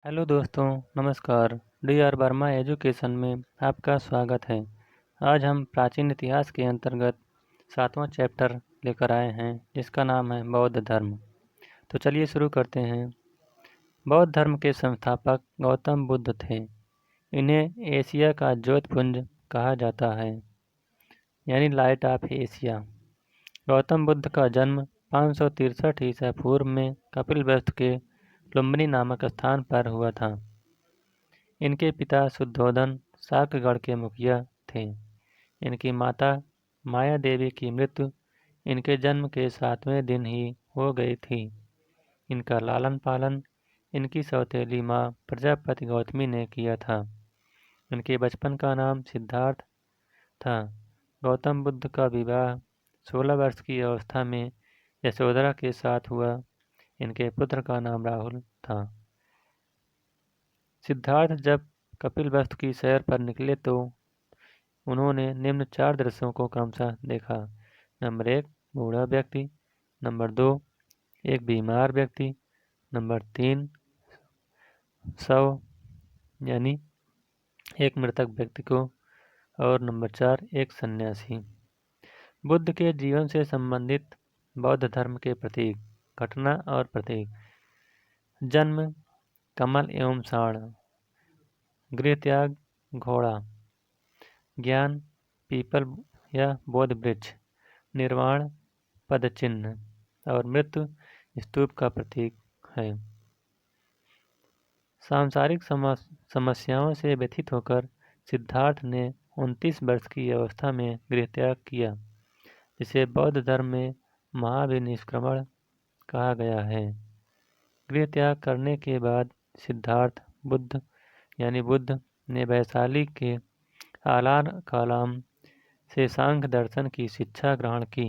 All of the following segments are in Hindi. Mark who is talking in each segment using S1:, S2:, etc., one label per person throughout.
S1: हेलो दोस्तों, नमस्कार। डी.आर. वर्मा एजुकेशन में आपका स्वागत है। आज हम प्राचीन इतिहास के अंतर्गत 7वां चैप्टर लेकर आए हैं, जिसका नाम है बौद्ध धर्म। तो चलिए शुरू करते हैं। बौद्ध धर्म के संस्थापक गौतम बुद्ध थे। इन्हें एशिया का ज्योतिपुंज कहा जाता है, यानी light of Asia. Gautam Buddha का जन्म 563 ईसा पूर्व में कपिलवस्तु के लुम्बिनी नामक स्थान पर हुआ था। इनके पिता शुद्धोधन शाक्यगढ़ के मुखिया थे। इनकी माता माया देवी की मृत्यु इनके जन्म के 7वें दिन ही हो गई थी। इनका लालन पालन इनकी सौतेली माँ प्रजापति गौतमी ने किया था। इनके बचपन का नाम सिद्धार्थ था। गौतम बुद्ध का विवाह 16 वर्ष की अवस्था में यशोधरा के साथ हुआ। इनके पुत्र का नाम राहुल था। सिद्धार्थ जब कपिलवस्तु की सैर पर निकले तो उन्होंने निम्न 4 दृश्यों को क्रमशः देखा। नंबर 1, बूढ़ा व्यक्ति। नंबर 2, एक बीमार व्यक्ति। नंबर 3, शव यानी एक मृतक व्यक्ति को। और नंबर 4, एक सन्यासी। बुद्ध के जीवन से संबंधित बौद्ध धर्म के प्रतीक, घटना और प्रतीक। जन्म कमल एवं साण। गृहत्याग घोड़ा। ज्ञान पीपल या बोध वृक्ष। निर्वाण पदचिन्ह। और मृत्यु स्तूप का प्रतीक है। सांसारिक समस्याओं से व्यथित होकर सिद्धार्थ ने 29 वर्ष की अवस्था में गृहत्याग किया, जिसे बौद्ध धर्म में महाविनिष्क्रमण कहा गया है। गृहत्याग करने के बाद सिद्धार्थ बुद्ध ने वैशाली के आलार कालाम से सांख्य दर्शन की शिक्षा ग्रहण की।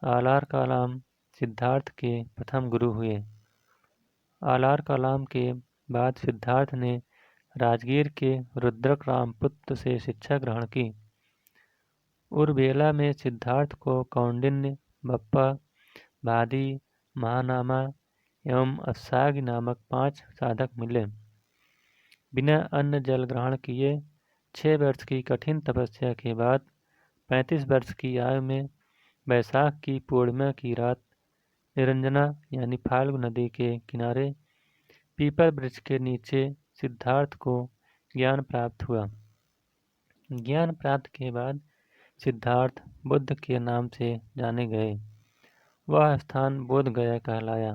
S1: आलार कालाम सिद्धार्थ के प्रथम गुरु हुए। आलार कालाम के बाद सिद्धार्थ ने राजगीर के रुद्रक रामपुत्र से शिक्षा ग्रहण की। उर्वेला में सिद्धार्थ को कौंडिन्य, बप्पा, भादी, महानामा एवं अश्सागी नामक 5 साधक मिले। बिना अन्न जल ग्रहण किए 6 वर्ष की कठिन तपस्या के बाद 35 वर्ष की आयु में बैसाख की पूर्णिमा की रात निरंजना यानी फाल्गु नदी के किनारे पीपल वृक्ष के नीचे सिद्धार्थ को ज्ञान प्राप्त हुआ। ज्ञान प्राप्त के बाद सिद्धार्थ बुद्ध के नाम से जाने गए। वह स्थान बोध गया कहलाया।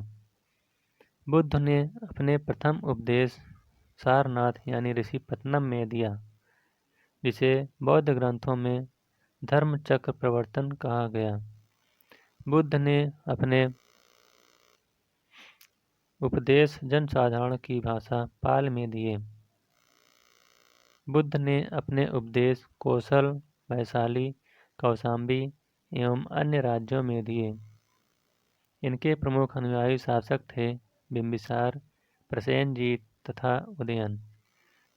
S1: बुद्ध ने अपने प्रथम उपदेश सारनाथ यानी ऋषिपत्तनम में दिया, जिसे बौद्ध ग्रंथों में धर्म चक्र प्रवर्तन कहा गया। बुद्ध ने अपने उपदेश जनसाधारण की भाषा पाल में दिए। बुद्ध ने अपने उपदेश कौशल, वैशाली, कौशाम्बी एवं अन्य राज्यों में दिए। इनके प्रमुख अनुयायी शासक थे बिंबिसार, प्रसेनजीत तथा उदयन।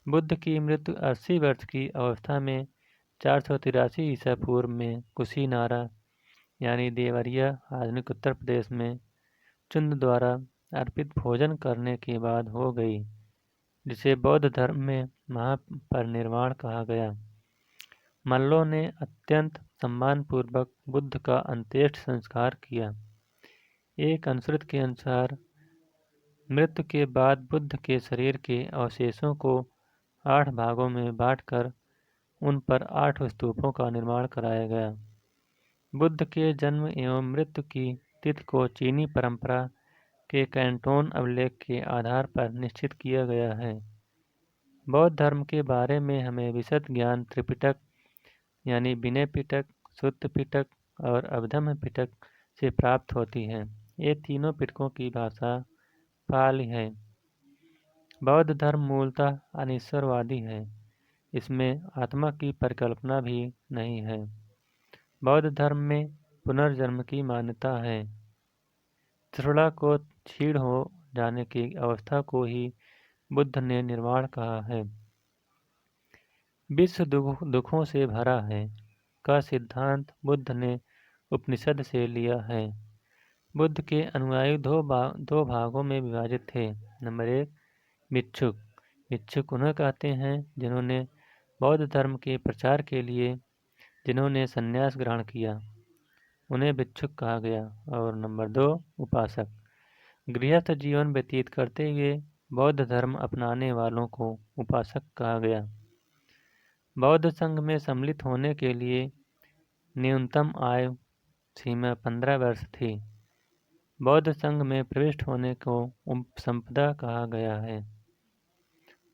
S1: बुद्ध की मृत्यु 80 वर्ष की अवस्था में 483 ईसा पूर्व में कुशीनारा यानी देवरिया आधुनिक उत्तर प्रदेश में चुंद द्वारा अर्पित भोजन करने के बाद हो गई, जिसे बौद्ध धर्म में महापरिनिर्वाण कहा गया। मल्लों ने अत्यंत सम्मानपूर्वक बुद्ध का अंत्येष्टि संस्कार किया। एक अनुश्रुत के अनुसार मृत्यु के बाद बुद्ध के शरीर के अवशेषों को 8 भागों में बांटकर उन पर 8 स्तूपों का निर्माण कराया गया। बुद्ध के जन्म एवं मृत्यु की तिथि को चीनी परंपरा के कैंटोन अभिलेख के आधार पर निश्चित किया गया है। बौद्ध धर्म के बारे में हमें विशद ज्ञान त्रिपिटक यानी विनय पिटक, सुत्त पिटक और अभिधम्म पिटक से प्राप्त होती है। ये तीनों पिटकों की भाषा पाली है। बौद्ध धर्म मूलतः अनिश्वरवादी है। इसमें आत्मा की परिकल्पना भी नहीं है। बौद्ध धर्म में पुनर्जन्म की मान्यता है। त्रिपुरा को क्षीण हो जाने की अवस्था को ही बुद्ध ने निर्वाण कहा है। विश्व दुखों से भरा है का सिद्धांत बुद्ध ने उपनिषद से लिया है। बुद्ध के अनुयायी दो भागों में विभाजित थे। नंबर 1, भिक्षुक। भिक्षुक उन्हें कहते हैं जिन्होंने बौद्ध धर्म के प्रचार के लिए जिन्होंने संन्यास ग्रहण किया, उन्हें भिक्षुक कहा गया। और नंबर 2, उपासक। गृहस्थ जीवन व्यतीत करते हुए बौद्ध धर्म अपनाने वालों को उपासक कहा गया। बौद्ध संघ में सम्मिलित होने के लिए न्यूनतम आयु सीमा 15 वर्ष थी। बौद्ध संघ में प्रविष्ट होने को उपसंपदा कहा गया है।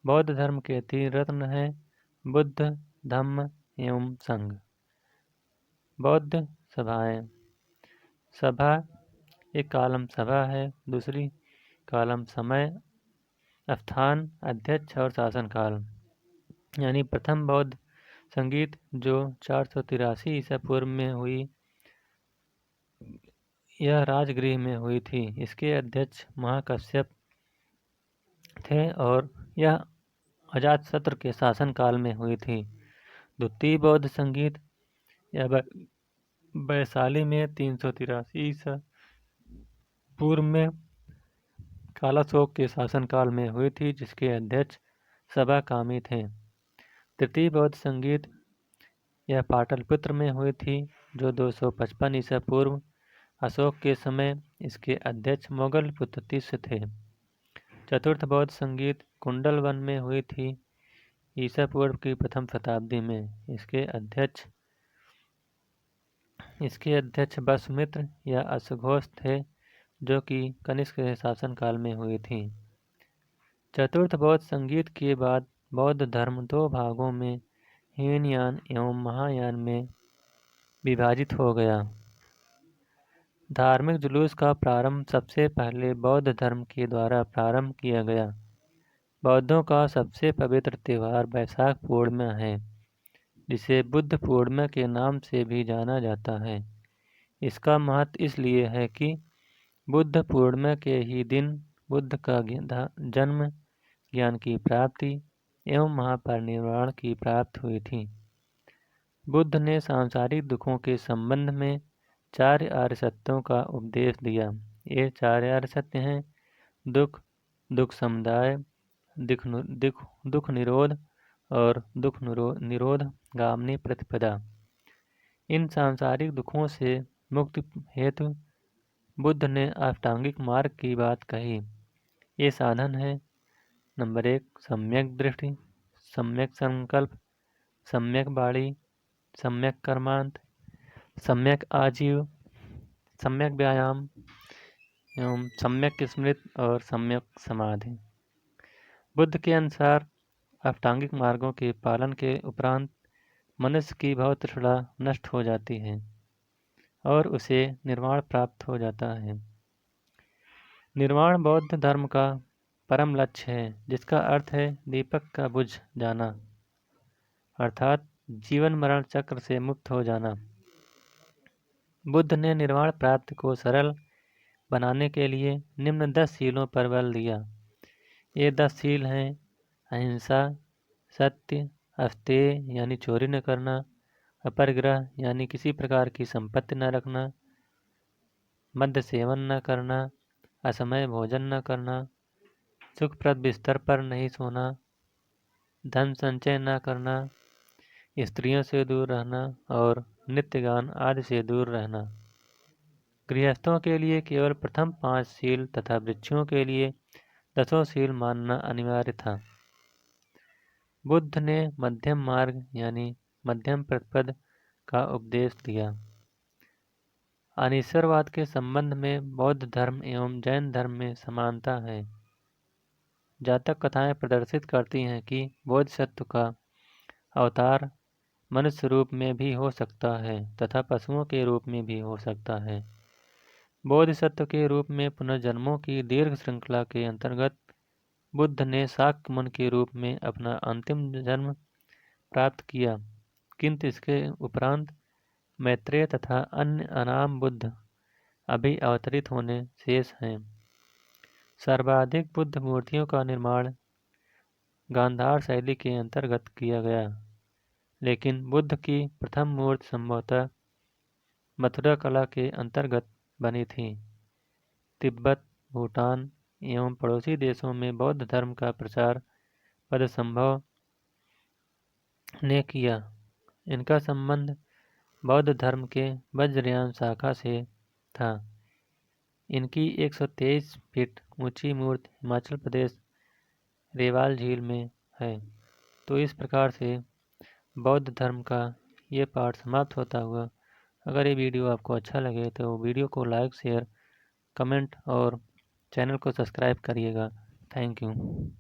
S1: बौद्ध धर्म के 3 रत्न हैं: बुद्ध, धम्म एवं संघ। बौद्ध सभाएं। सभा एक कालम सभा है, दूसरी कालम समय, स्थान, अध्यक्ष और शासनकाल। यानी प्रथम बौद्ध संगीत जो 483 ईसा पूर्व में हुई, यह राजगृह में हुई थी। इसके अध्यक्ष महाकश्यप थे और यह अजातशत्रु के शासनकाल में हुई थी। द्वितीय बौद्ध संगीत यह वैशाली में 383 ईसा पूर्व में कालाशोक के शासनकाल में हुई थी, जिसके अध्यक्ष सभाकामी थे। तृतीय बौद्ध संगीत यह पाटलिपुत्र में हुई थी, जो 255 ईसा पूर्व अशोक के समय। इसके अध्यक्ष मोगल पुत्र तीस्य थे। चतुर्थ बौद्ध संगीत कुंडल वन में हुई थी, ईसा पूर्व की प्रथम शताब्दी में। इसके अध्यक्ष वसुमित्र या अश्वघोष थे, जो कि कनिष्क के शासनकाल में हुई थी। चतुर्थ बौद्ध संगीत के बाद बौद्ध धर्म 2 भागों में हीनयान एवं महायान में विभाजित हो गया। धार्मिक जुलूस का प्रारंभ सबसे पहले बौद्ध धर्म के द्वारा प्रारंभ किया गया। बौद्धों का सबसे पवित्र त्यौहार बैसाख पूर्णिमा है, जिसे बुद्ध पूर्णिमा के नाम से भी जाना जाता है। इसका महत्व इसलिए है कि बुद्ध पूर्णिमा के ही दिन बुद्ध का जन्म, ज्ञान की प्राप्ति एवं महापरिनिर्वाण की प्राप्ति हुई थी। बुद्ध ने सांसारिक दुखों के संबंध में 4 आर्य सत्यों का उपदेश दिया। ये 4 आर्य सत्य हैं: दुख, दुख समुदाय, दुख निरोध और दुख निरोध गामिनी प्रतिपदा। इन सांसारिक दुखों से मुक्ति हेतु बुद्ध ने अष्टांगिक मार्ग की बात कही। ये साधन है: नंबर 1, सम्यक दृष्टि, सम्यक संकल्प, सम्यक वाणी, सम्यक कर्मांत, सम्यक आजीव, सम्यक व्यायाम एवं सम्यक स्मृति और सम्यक समाधि। बुद्ध के अनुसार अष्टांगिक मार्गों के पालन के उपरांत मनुष्य की भौतिक तृष्णा नष्ट हो जाती है और उसे निर्वाण प्राप्त हो जाता है। निर्वाण बौद्ध धर्म का परम लक्ष्य है, जिसका अर्थ है दीपक का बुझ जाना, अर्थात जीवन मरण चक्र से मुक्त हो जाना। बुद्ध ने निर्वाण प्राप्ति को सरल बनाने के लिए निम्न 10 शीलों पर बल दिया। ये 10 शील हैं: अहिंसा, सत्य, अस्तेय यानी चोरी न करना, अपरिग्रह यानी किसी प्रकार की संपत्ति न रखना, मद्य सेवन न करना, असमय भोजन न करना, सुखप्रद बिस्तर पर नहीं सोना, धन संचय न करना, स्त्रियों से दूर रहना और नित्य गान आदि से दूर रहना। गृहस्थों के लिए केवल प्रथम 5 शील तथा वृक्षों के लिए 10 शील मानना अनिवार्य था। बुद्ध ने मध्यम मार्ग यानी मध्यम प्रतिपद का उपदेश दिया। अनीश्वरवाद के संबंध में बौद्ध धर्म एवं जैन धर्म में समानता है। जातक कथाएं प्रदर्शित करती हैं कि बोधिसत्व का अवतार मनुष्य रूप में भी हो सकता है तथा पशुओं के रूप में भी हो सकता है। बोधिसत्व के रूप में पुनर्जन्मों की दीर्घ श्रृंखला के अंतर्गत बुद्ध ने शाक्य मुनि के रूप में अपना अंतिम जन्म प्राप्त किया, किंतु इसके उपरांत मैत्रेय तथा अन्य अनाम बुद्ध अभी अवतरित होने शेष हैं। सर्वाधिक बुद्ध मूर्तियों का निर्माण गांधार शैली के अंतर्गत किया गया, लेकिन बुद्ध की प्रथम मूर्ति संभवतः मथुरा कला के अंतर्गत बनी थी। तिब्बत, भूटान, एवं पड़ोसी देशों में बौद्ध धर्म का प्रचार पद्मसंभव ने किया। इनका संबंध बौद्ध धर्म के वज्रयान शाखा से था। इनकी 123 फीट ऊंची मूर्ति हिमाचल प्रदेश रेवाल झील में है। तो इस प्रकार से बौद्ध धर्म का ये पाठ समाप्त होता हुआ। अगर ये वीडियो आपको अच्छा लगे तो वीडियो को लाइक, शेयर, कमेंट और चैनल को सब्सक्राइब करिएगा। Thank you.